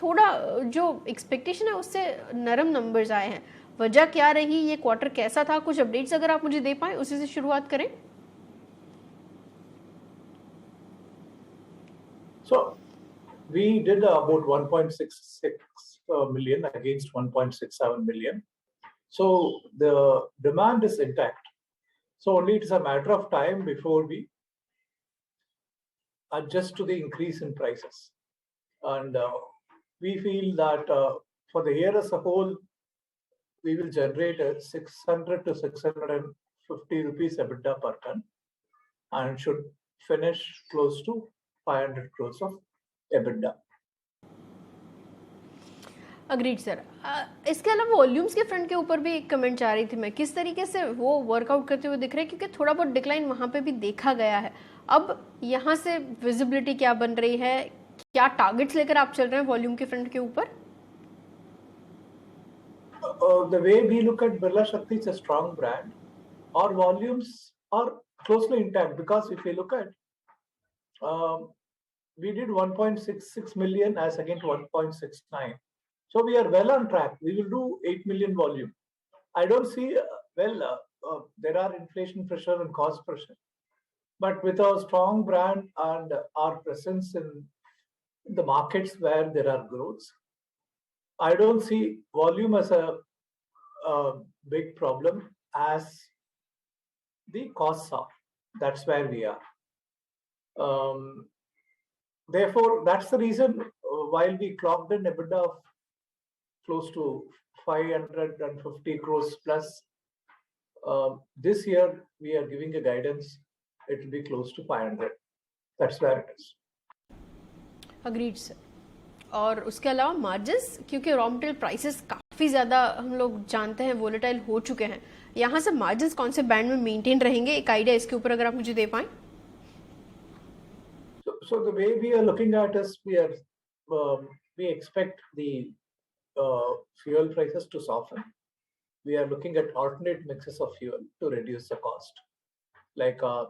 थोड़ा जो एक्सपेक्टेशन है उससे नरम नंबर्स आए हैं, वजह क्या रही, ये क्वार्टर कैसा था, कुछ अपडेट्स अगर आप मुझे दे पाएं उसी से शुरुआत करें। So we did about 1.66 million against 1.67 million. So the demand is intact. So only it is a matter of time before we adjust to the increase in prices. And we feel that for the year as a whole, we will generate a 600 to 650 rupees EBITDA per ton and should finish close to 500 crores of EBITDA. Agreed sir. इसके अलावा volumes के front के ऊपर भी एक comment चाह रही थी मैं, किस तरीके से वो वर्कआउट करते हुए दिख रहे हैं, क्योंकि थोड़ा बहुत डिक्लाइन वहां पे भी देखा गया है। अब यहाँ से विजिबिलिटी क्या बन रही है, क्या टारगेट्स लेकर आप चल रहे हैं वॉल्यूम के फ्रंट के ऊपर? The way we look at Birla Shakti, it's a strong brand. Our volumes are closely intact because if you look at, we did 1.66 million as against 1.69. So we are well on track. We will do 8 million volume. I don't see, there are inflation pressure and cost pressure. But with our strong brand and our presence in the markets where there are growths, I don't see volume as a big problem as the costs are. That's where we are. Therefore, that's the reason while we clocked an EBITDA of close to 550 crores plus, this year we are giving a guidance, it will be close to 500. That's where it is. Agreed sir. और उसके अलावा margins, क्योंकि raw material prices काफ़ी ज़्यादा हम लोग जानते हैं वोलेटाइल हो चुके हैं, यहाँ से मार्जिन्स कौन से बैंड में मेंटेन रहेंगे, एक आइडिया इसके ऊपर अगर आप मुझे दे पाएं। So the way we are looking at is we expect the fuel prices to soften. We are looking at alternate mixes of fuel to reduce the cost, like a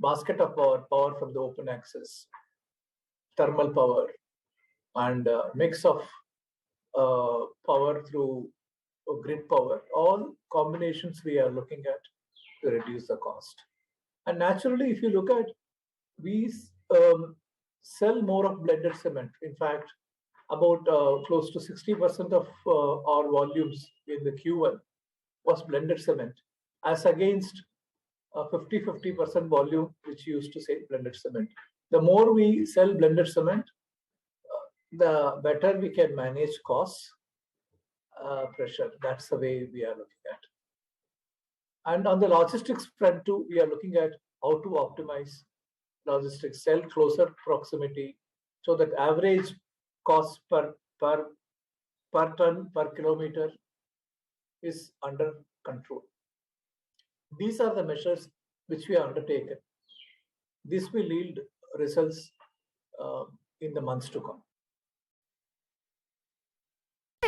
basket of power from the open access, thermal power, and mix of power through grid power. All combinations we are looking at to reduce the cost. And naturally, if you look at, we sell more of blended cement. In fact, about close to 60% of our volumes in the Q1 was blended cement, as against 50% volume which used to say blended cement. The more we sell blended cement, the better we can manage costs, pressure. That's the way we are looking at. And on the logistics front too, we are looking at how to optimize logistics, sell closer proximity, so that average cost per ton per kilometer is under control. These are the measures which we have undertaken. This will yield results in the months to come.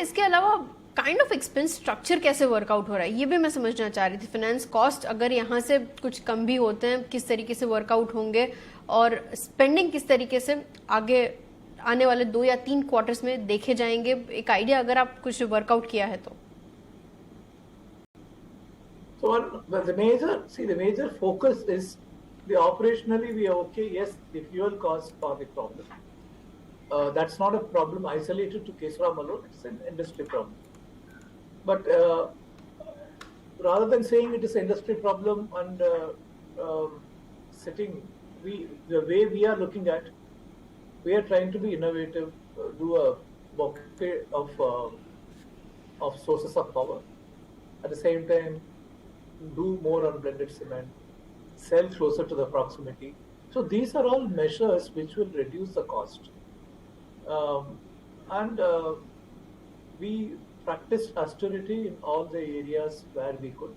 इसके अलावा kind of expense structure कैसे work out हो रहा है, ये भी मैं समझना चाह रही थी। फाइनेंस कॉस्ट अगर यहाँ से कुछ कम भी होते हैं, किस तरीके से वर्कआउट होंगे, और स्पेंडिंग किस तरीके से आगे आने वाले 2 या 3 क्वार्टर्स में देखे जाएंगे, एक आइडिया अगर आप कुछ वर्कआउट किया है तो। So the major focus is the operationally we are okay. Yes, the fuel costs are the problem. That's not a problem isolated to Kesoram alone. It's an industry problem. But rather than saying it is an industry problem and the way we are looking at, we are trying to be innovative, do a bouquet of sources of power. At the same time, do more on blended cement, sell closer to the proximity. So these are all measures which will reduce the cost. And we practiced austerity in all the areas where we could,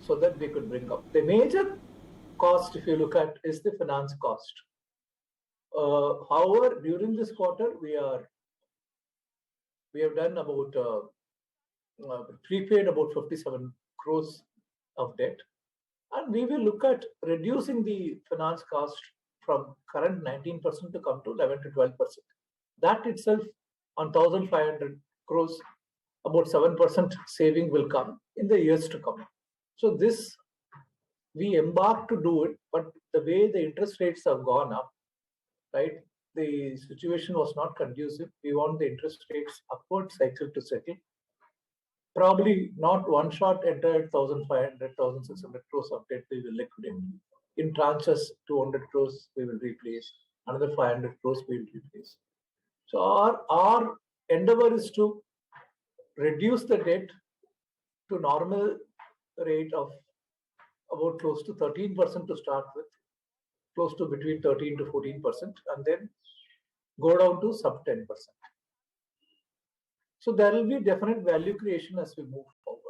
so that we could bring up. The major cost, if you look at, is the finance cost. However, during this quarter, we have done about prepaid about 57 crores of debt, and we will look at reducing the finance cost from current 19% to come to 11 to 12%. That itself on 1,500 crores, about 7% saving will come in the years to come. So this, we embarked to do it, but the way the interest rates have gone up, right, the situation was not conducive. We want the interest rates upward cycle to settle. Probably not one shot entire 1,500, 1,600 crores of debt we will liquidate. In tranches, 200 crores we will replace, another 500 crores we will replace. So our endeavor is to reduce the debt to normal rate of about close to 13% to start with, close to between 13 to 14%, and then go down to sub 10%. So there will be definite value creation as we move forward.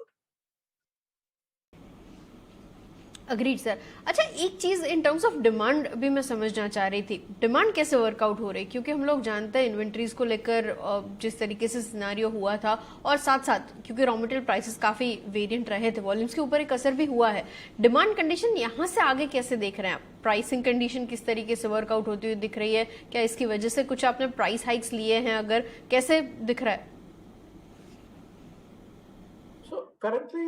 Agreed sir. अच्छा, एक चीज इन terms of demand भी मैं समझना चाह रही थी. Demand कैसे वर्कआउट हो रही, क्योंकि हम लोग जानते हैं इन्वेंट्रीज को लेकर जिस तरीके से सिनेरियो हुआ था, और साथ साथ क्योंकि रॉ मटेरियल प्राइसेस काफी वेरिएंट रहे थे, वॉल्यूम्स के ऊपर एक असर भी हुआ है. डिमांड कंडीशन यहाँ से आगे कैसे देख रहे हैं आप? प्राइसिंग कंडीशन किस तरीके से वर्कआउट होती हुई दिख रही है? क्या इसकी वजह से कुछ आपने प्राइस हाइक्स लिए हैं? अगर कैसे दिख रहा है? So currently,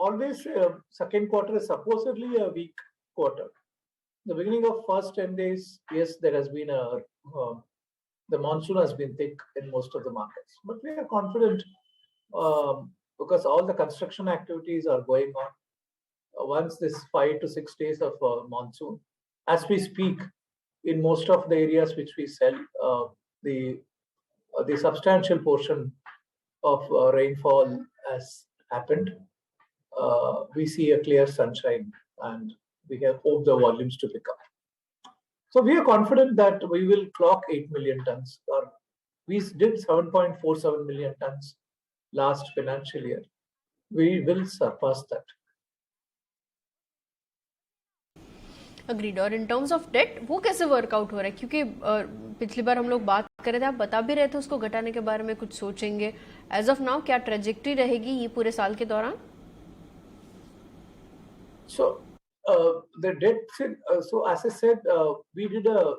always second quarter is supposedly a weak quarter. The beginning of first 10 days, yes, there has been the monsoon has been thick in most of the markets. But we are confident because all the construction activities are going on. Once this 5 to 6 days of monsoon, as we speak, in most of the areas which we sell, the substantial portion of rainfall has happened. We see a clear sunshine, and we have hope the volumes to pick up. So we are confident that we will clock 8 million tons. We did 7.47 million tons last financial year. We will surpass that. Agreed. और in terms of date वो कैसे work out हो रहा है? क्योंकि पिछली बार हम लोग बात कर रहे थे, आप बता भी रहे थे उसको घटाने के बारे में कुछ सोचेंगे. एज ऑफ नाउ क्या ट्रेजेक्टरी रहेगी ये पूरे साल के दौरान? So the debt, so as I said, we did a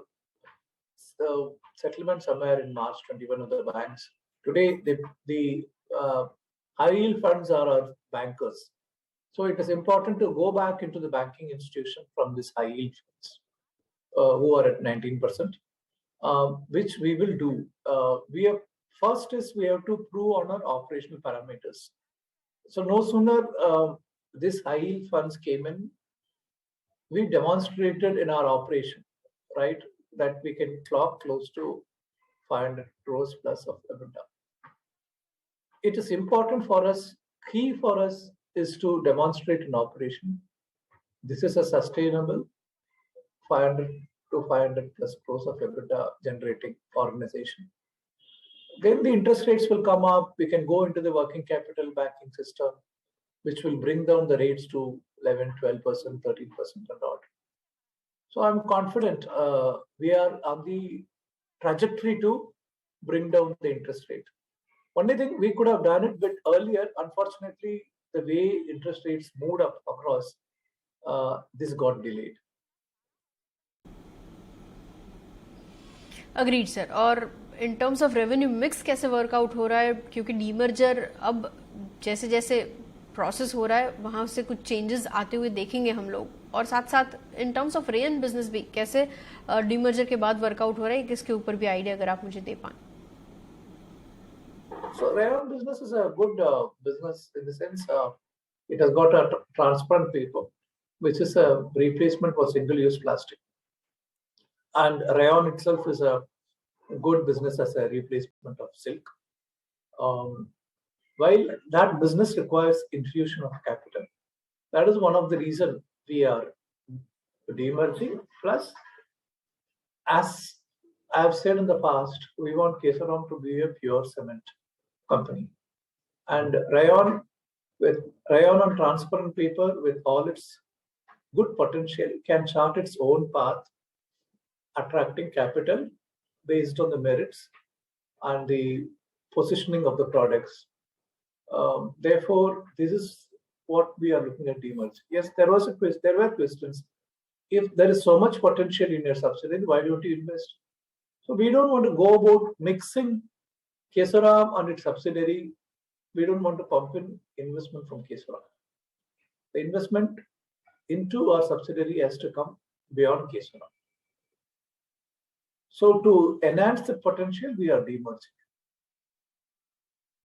settlement somewhere in March 21 of the banks. Today, the high yield funds are our bankers. So it is important to go back into the banking institution from this high yield funds who are at 19%, which we will do. First is we have to prove on our operational parameters. So no sooner this high yield funds came in, we demonstrated in our operation, right, that we can clock close to 500 crores plus of EBITDA. It is important for us, key for us is to demonstrate in operation. This is a sustainable 500 to 500 plus crores of EBITDA generating organization. Then the interest rates will come up. We can go into the working capital banking system, which will bring down the rates to 11, 12%, 13% and all. So I'm confident we are on the trajectory to bring down the interest rate. Only thing, we could have done it a bit earlier. Unfortunately, the way interest rates moved up across, this got delayed. Agreed sir. और in terms of revenue mix कैसे work out हो रहा है? क्योंकि demerger अब जैसे जैसे process हो रहा है वहां से कुछ चेंजेस आते हुए देखेंगे हम लोग, और साथ साथ इन टर्म्स ऑफ रेन बिजनेस भी कैसे डीमर्जर के बाद वर्कआउट हो रहा है, किसके ऊपर भी आइडिया अगर आप मुझे दे पाएं. So rayon business is a good business in the sense it has got a transparent paper, which is a replacement for single-use plastic, and rayon itself is a good business as a replacement of silk. While that business requires infusion of capital, that is one of the reasons we are demerging. Plus, as I have said in the past, we want Kesoram to be a pure cement company, and rayon on transparent paper with all its good potential can chart its own path, attracting capital based on the merits and the positioning of the products. Therefore, this is what we are looking at demerge. Yes, there were questions. If there is so much potential in your subsidiary, why don't you invest? So we don't want to go about mixing Kesoram and its subsidiary, we don't want to pump in investment from Kesoram. The investment into our subsidiary has to come beyond Kesoram. So to enhance the potential, we are demerging.